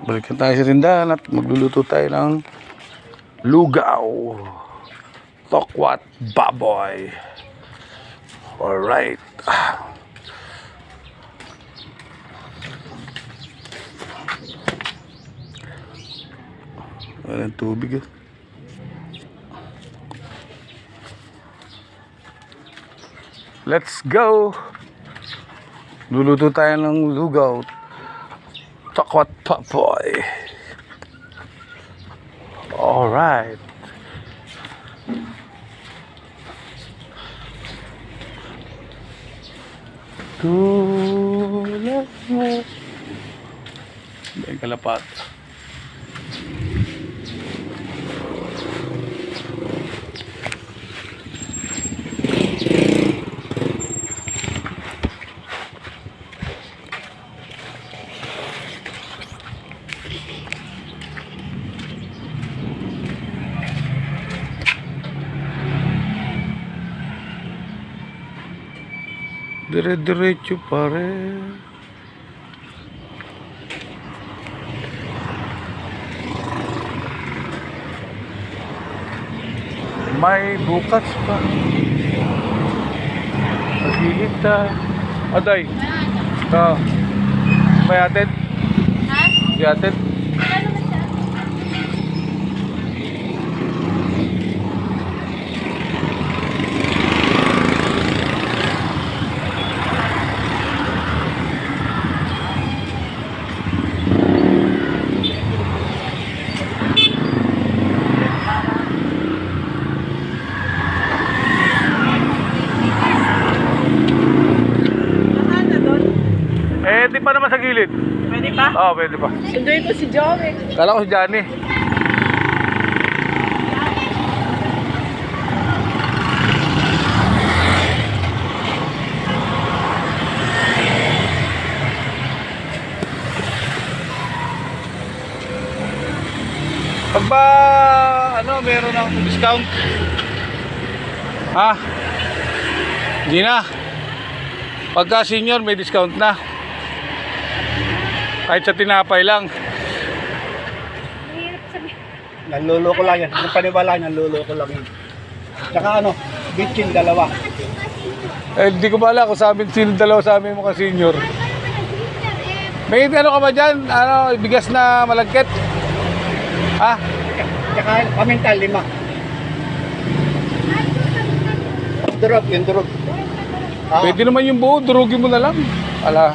Balikan tayo sa tindahan at magluluto tayo ng lugaw. Tokwat baboy. Alright. Walang tubig. Let's go. Luluto tayo ng lugaw. Tokwat baboy. Alright. Tulad mo. May kalapat. Dire-diretso pare. May bukas pa. Pagilid ta. Aday. May atid? Ha? May atid? Di pa naman sa gilid. Pwede pa? Oo, pwede pa. Sunduin ko si Joey. Kala ko si Johnny. Pag ba, meron ng discount? Ha? Hindi na. Pagka senior, may discount na. Kahit sa tinapay lang. Nanluloko lang yan. Yung paniwala, nanluloko lang yan. Tsaka bitchin dalawa. Hindi ko pala kung sabi sino dalawa sa amin mga senior. May ka ba dyan? Bigas na malagkit? Ha? Tsaka pamintal, 5. Durog, yung durog. Pwede naman yung buo, durugin mo na lang. Ala.